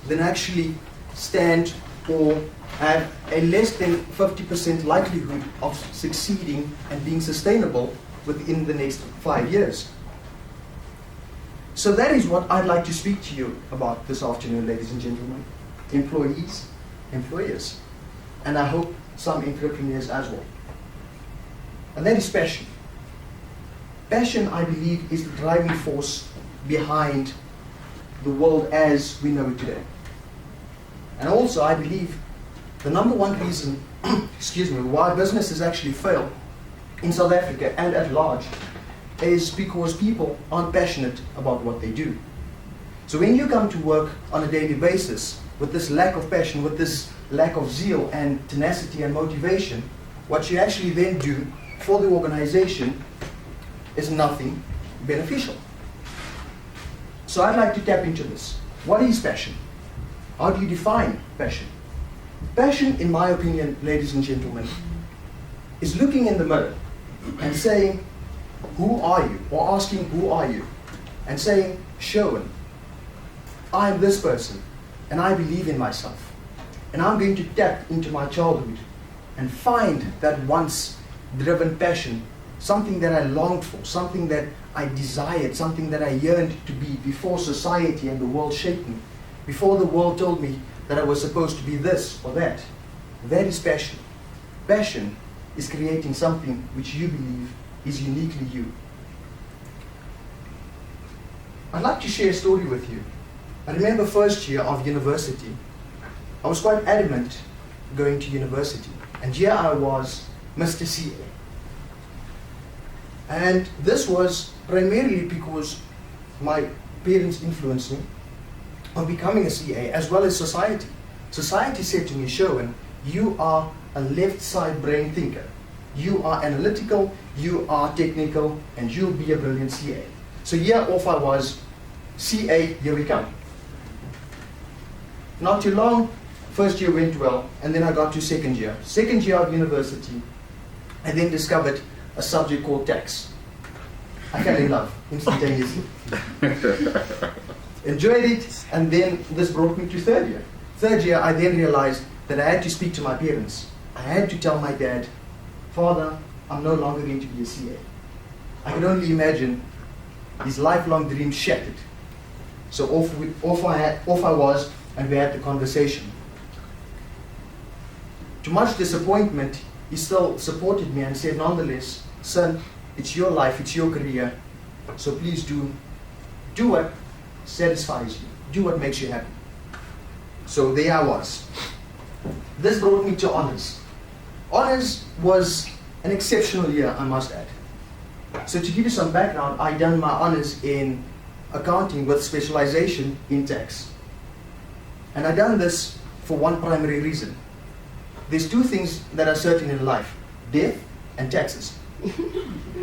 then actually stand or have a less than 50% likelihood of succeeding and being sustainable within the next 5 years. So that is what I'd like to speak to you about this afternoon, ladies and gentlemen. Employees, employers, and I hope some entrepreneurs as well. And that is passion. Passion, I believe, is the driving force behind the world as we know it today. And also, I believe the number one reason, excuse me, why businesses actually fail in South Africa and at large is because people aren't passionate about what they do. So when you come to work on a daily basis with this lack of passion, with this lack of zeal and tenacity and motivation, what you actually then do for the organization is nothing beneficial. So I'd like to tap into this. What is passion? How do you define passion? Passion, in my opinion, ladies and gentlemen, is looking in the mirror and saying, who are you? Or asking, who are you? And saying, Sherwin, I am this person, and I believe in myself. And I'm going to tap into my childhood and find that once driven passion, something that I longed for, something that I desired, something that I yearned to be before society and the world shaped me, before the world told me that I was supposed to be this or that. That is passion. Passion is creating something which you believe is uniquely you. I'd like to share a story with you. I remember first year of university, I was quite adamant going to university. And here I was, Mr. CA. And this was primarily because my parents influenced me on becoming a CA, as well as society. Society said to me, Sherwin, you are a left side brain thinker. You are analytical, you are technical, and you'll be a brilliant CA. So here off I was, CA, here we come. Not too long, first year went well, and then I got to second year. Second year of university, I then discovered a subject called tax. I fell in love instantaneously. Enjoyed it, and then this brought me to third year. Third year, I then realized that I had to speak to my parents. I had to tell my dad, Father, I'm no longer going to be a CA. I could only imagine his lifelong dream shattered. So off I was, and we had the conversation. To much disappointment, he still supported me and said, nonetheless, son, it's your life, it's your career, so please do what satisfies you. Do what makes you happy. So there I was. This brought me to honors. Honors was an exceptional year, I must add. So to give you some background, I done my honors in accounting with specialization in tax. And I done this for one primary reason. There's two things that are certain in life, death and taxes.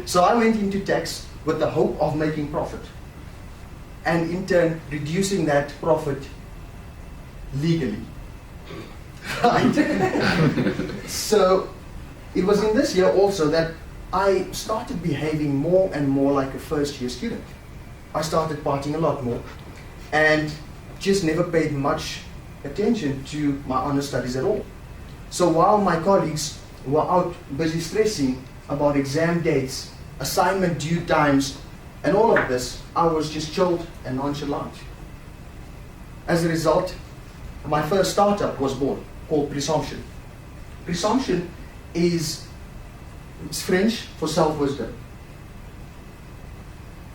So I went into tax with the hope of making profit, and in turn reducing that profit legally. Right? So it was in this year also that I started behaving more and more like a first year student. I started partying a lot more and just never paid much attention to my honor studies at all. So while my colleagues were out busy stressing about exam dates, assignment due times, and all of this, I was just chilled and nonchalant. As a result, my first startup was born, called Presumption. Presumption is French for self-wisdom.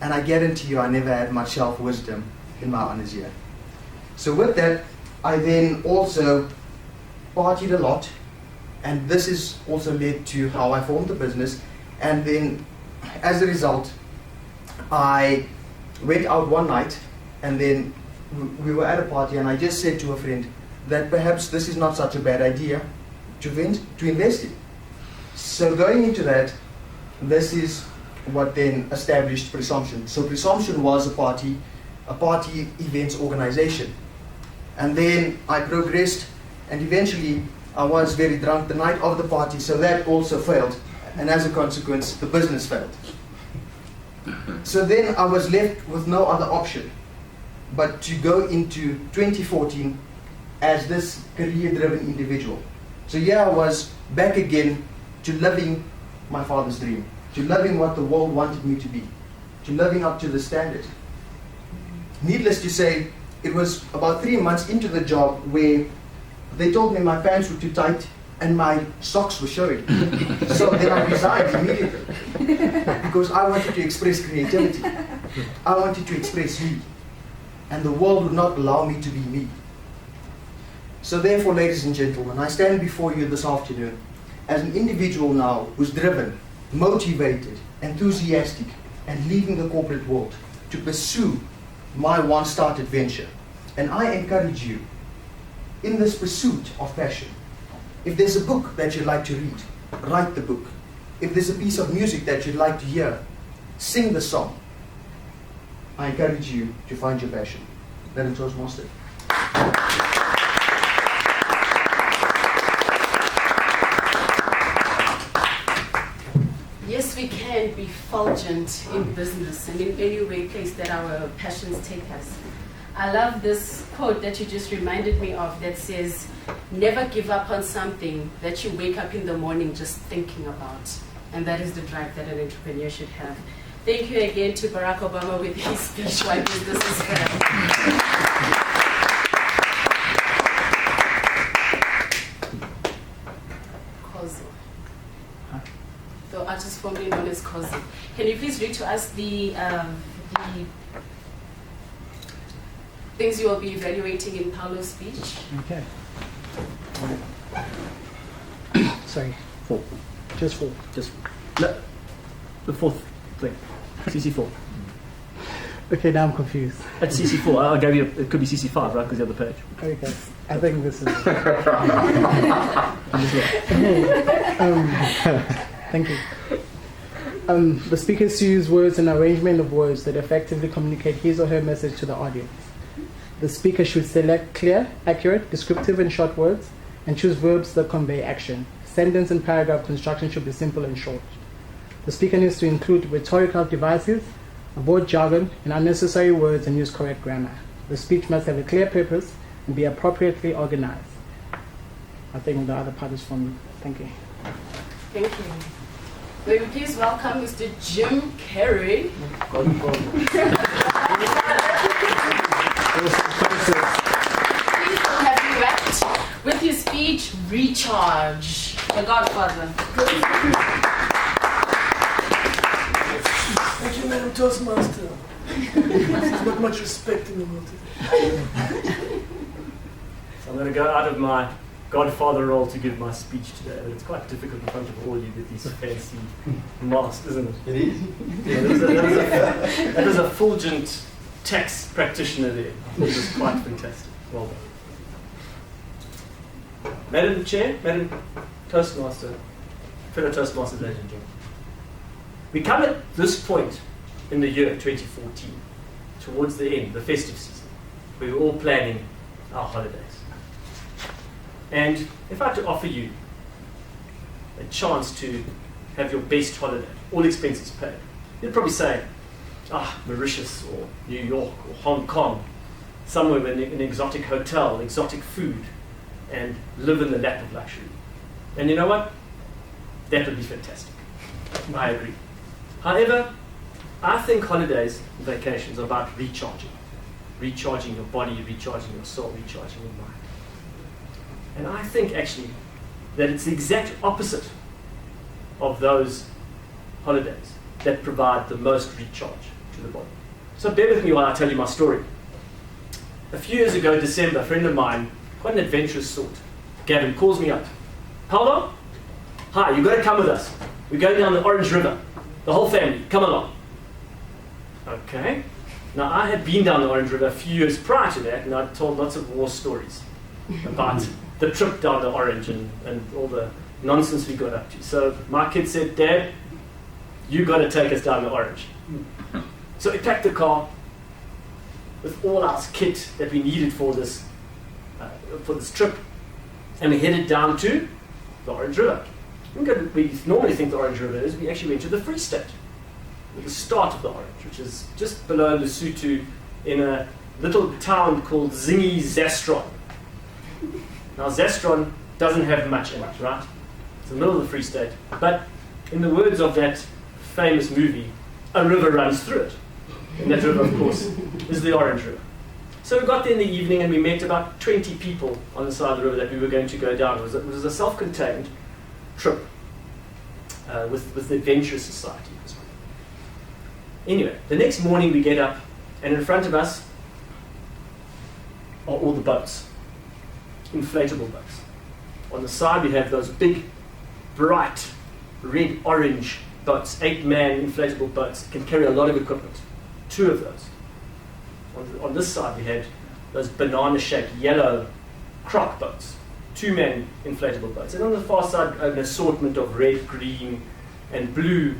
And I guarantee you I never had much self-wisdom in my honors year. So with that, I then also partied a lot, and this has also led to how I formed the business. And then as a result, I went out one night, and then we were at a party, and I just said to a friend that perhaps this is not such a bad idea to invest in. So going into that, this is what then established Presumption. So Presumption was a party events organization. And then I progressed, and eventually I was very drunk the night of the party, so that also failed. And as a consequence, the business failed. So then I was left with no other option but to go into 2014 as this career-driven individual. So here I was back again to living my father's dream, to living what the world wanted me to be, to living up to the standard. Needless to say, it was about 3 months into the job where they told me my pants were too tight and my socks were showing. So then I resigned immediately because I wanted to express creativity. I wanted to express me. And the world would not allow me to be me. So therefore, ladies and gentlemen, I stand before you this afternoon as an individual now who's driven, motivated, enthusiastic, and leaving the corporate world to pursue my once-started venture. And I encourage you, in this pursuit of passion, if there's a book that you'd like to read, write the book. If there's a piece of music that you'd like to hear, sing the song. I encourage you to find your passion. Madam Toastmaster. Yes, we can be fulgent in business and in any way place that our passions take us. I love this quote that you just reminded me of that says, never give up on something that you wake up in the morning just thinking about. And that is the drive that an entrepreneur should have. Thank you again to Barack Obama with his speech, Why Business is Fair. The artist formerly known as Kozi. Can you please read to us the things you will be evaluating in Paulo's speech? Okay. Sorry. 4. Just 4. Just the fourth thing. CC4. Okay, now I'm confused. At CC4, I gave you. It could be CC5, right? Because the other page. Okay. I think this is. Thank you. The speaker is to use words and arrangement of words that effectively communicate his or her message to the audience. The speaker should select clear, accurate, descriptive, and short words, and choose verbs that convey action. Sentence and paragraph construction should be simple and short. The speaker needs to include rhetorical devices, avoid jargon and unnecessary words, and use correct grammar. The speech must have a clear purpose and be appropriately organized. I think the other part is for me. Thank you. Thank you. May we please welcome Mr. Jim Carrey. Please have you wrapped with his speech, Recharge, the Godfather. Thank you, Madam Toastmaster. There's not much respect in the world today. So I'm going to go out of my Godfather role to give my speech today. It's quite difficult in front of all you with these fancy masks, isn't it? It is. Yeah, that is a fulgent tax practitioner there. It was quite fantastic. Well done. Madam Chair, Madam Toastmaster, fellow Toastmasters, ladies and gentlemen. We come at this point in the year 2014, towards the end, the festive season. We were all planning our holidays. And if I had to offer you a chance to have your best holiday, all expenses paid, you'd probably say, Mauritius or New York or Hong Kong, somewhere in an exotic hotel, exotic food, and live in the lap of luxury. And you know what? That would be fantastic. I agree. However, I think holidays and vacations are about recharging. Recharging your body, recharging your soul, recharging your mind. And I think actually that it's the exact opposite of those holidays that provide the most recharge to the body. So bear with me while I tell you my story. A few years ago, December, a friend of mine, quite an adventurous sort, Gavin, calls me up. Paulo, hi, you've got to come with us. We're going down the Orange River. The whole family, come along. Okay. Now, I had been down the Orange River a few years prior to that, and I'd told lots of war stories about the trip down the Orange and all the nonsense we got up to. So my kid said, Dad, you got to take us down the Orange. So we packed the car with all our kit that we needed for this trip, and we headed down to the Orange River. We normally think the Orange River is. We actually went to the Free State, at the start of the Orange, which is just below Lesotho in little town called Zingy Zastron. Now, Zastron doesn't have much in it, right? It's in the middle of the Free State. But in the words of that famous movie, a river runs through it. And that river, of course, is the Orange River. So we got there in the evening and we met about 20 people on the side of the river that we were going to go down. It was a self-contained trip with the Adventurous Society. Anyway, the next morning we get up and in front of us are all the boats, inflatable boats. On the side we have those big, bright, red-orange boats, 8-man inflatable boats that can carry a lot of equipment. 2 of those. On this side we had those banana-shaped yellow croc boats, 2-man inflatable boats. And on the far side an assortment of red, green and blue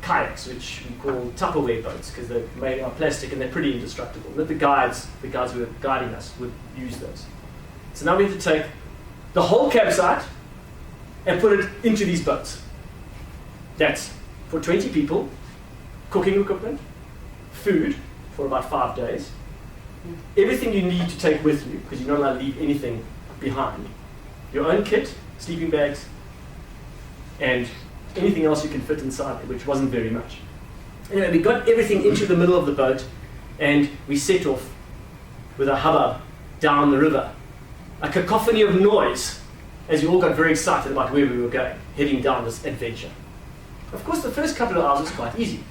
kayaks, which we call Tupperware boats because they're made of plastic and they're pretty indestructible. But the guys who were guiding us would use those. So now we have to take the whole campsite and put it into these boats. That's for 20 people, cooking equipment, food for about 5 days, everything you need to take with you, because you're not allowed to leave anything behind, your own kit, sleeping bags, and anything else you can fit inside it, which wasn't very much. Anyway, we got everything into the middle of the boat, and we set off with a hubbub down the river. A cacophony of noise, as we all got very excited about where we were going, heading down this adventure. Of course, the first couple of hours was quite easy,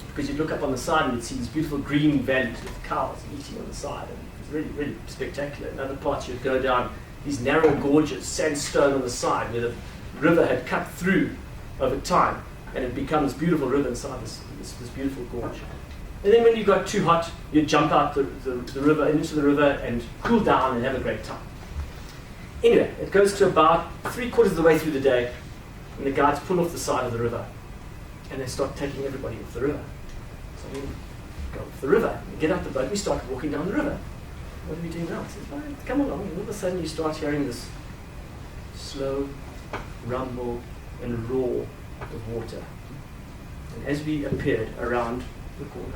because you'd look up on the side and you'd see these beautiful green valleys with cows eating on the side, and it was really, really spectacular. In other parts you'd go down these narrow gorges, sandstone on the side, where the river had cut through over time, and it becomes this beautiful river inside this beautiful gorge. And then when you got too hot, you'd jump out the river, into the river, and cool down and have a great time. Anyway, it goes to about 3/4 of the way through the day, and the guides pull off the side of the river, and they start taking everybody off the river. So we go off the river, we get out the boat, we start walking down the river. What are we doing now? I said, well, come along. And all of a sudden you start hearing this slow rumble and roar of water. And as we appeared around the corner,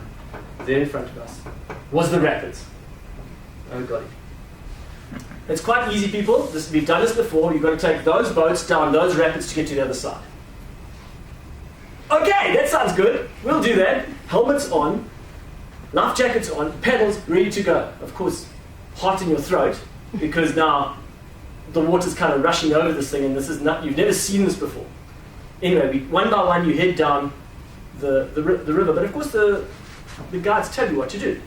there in front of us was the rapids. Oh golly. It's quite easy, people. We've done this before. You've got to take those boats down those rapids to get to the other side. Okay, that sounds good. We'll do that. Helmets on, life jackets on, paddles ready to go. Of course, heart in your throat, because now the water's kind of rushing over this thing, and this is not, you've never seen this before. Anyway, one by one you head down the river, but of course the guides tell you what to do.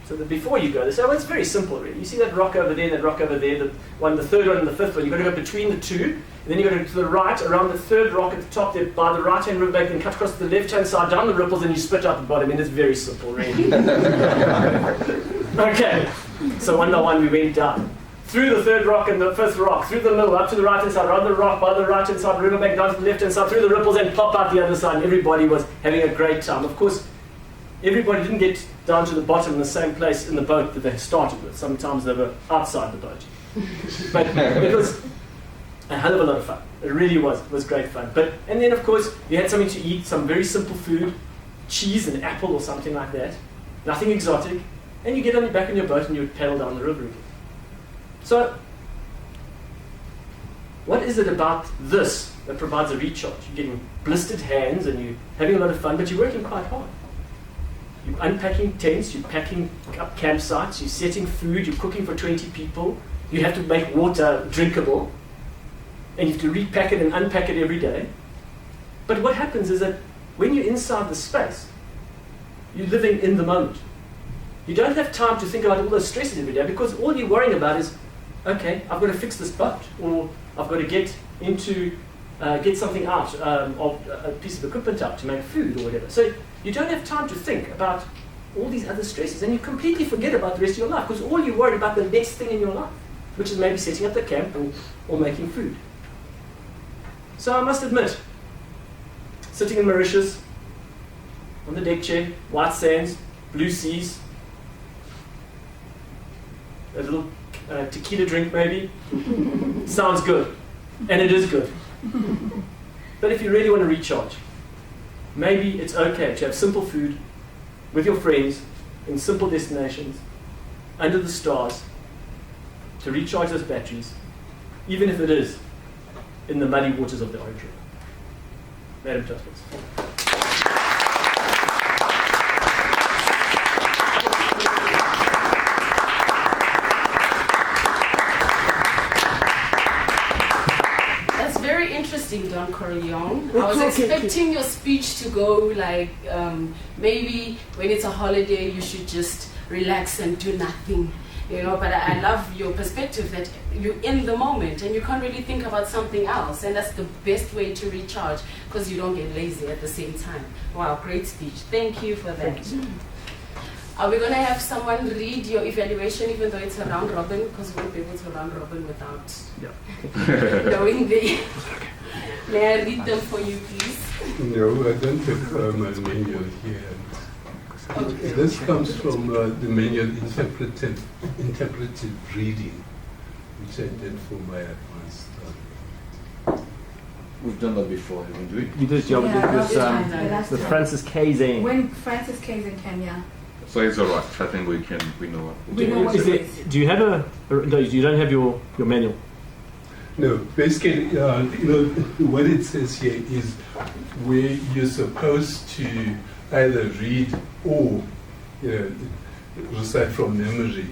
So that before you go, they say, well, it's very simple really. You see that rock over there, that rock over there, the third one and the fifth one, you've got to go between the two, and then you've got to go to the right, around the third rock at the top there, by the right-hand riverbank, then cut across to the left-hand side, down the ripples, and you spit out the bottom, and it's very simple, really. Okay, so one by one we went down. Through the third rock and the fifth rock, through the middle, up to the right-hand side, around the rock, by the right-hand side, riverbank, down to the left-hand side, through the ripples, and plop out the other side, and everybody was having a great time. Of course, everybody didn't get down to the bottom in the same place in the boat that they started with. Sometimes they were outside the boat. But it was a hell of a lot of fun. It really was great fun. And then, of course, you had something to eat, some very simple food, cheese and apple or something like that. Nothing exotic. And you get back on your boat and you would paddle down the river again. So, what is it about this that provides a recharge? You're getting blistered hands and you're having a lot of fun, but you're working quite hard. You're unpacking tents, you're packing up campsites, you're setting food, you're cooking for 20 people, you have to make water drinkable, and you have to repack it and unpack it every day. But what happens is that when you're inside the space, you're living in the moment. You don't have time to think about all those stresses every day, because all you're worrying about is, okay, I've got to fix this boat, or I've got to get something out, of a piece of equipment out to make food or whatever. So you don't have time to think about all these other stresses, and you completely forget about the rest of your life, because all you're worried about the next thing in your life, which is maybe setting up the camp or making food. So I must admit, sitting in Mauritius, on the deck chair, white sands, blue seas, a little tequila drink maybe, sounds good, and it is good. But if you really want to recharge, maybe it's okay to have simple food with your friends in simple destinations under the stars to recharge those batteries, even if it is in the muddy waters of the Orange River. Madam Toastmasters. That's very interesting, Don Corleone. I was expecting your speech to go like, maybe when it's a holiday, you should just relax and do nothing. You know, but I love your perspective that you're in the moment and you can't really think about something else, and that's the best way to recharge because you don't get lazy at the same time. Wow, great speech. Thank you for that. Are we going to have someone read your evaluation even though it's a round robin, because we won't be able to round robin without knowing the... May I read them for you, please? No, I don't have my manual here. Okay. This comes from the manual interpretive reading, which I did for my advanced study. We've done that before, haven't we? You did, yeah, with Francis Kazane. When Francis came in Kenya, So it's alright. I think we know. we know what it is. Do you have no, you don't have your manual? No, basically, what it says here is where you're supposed to either read or recite from memory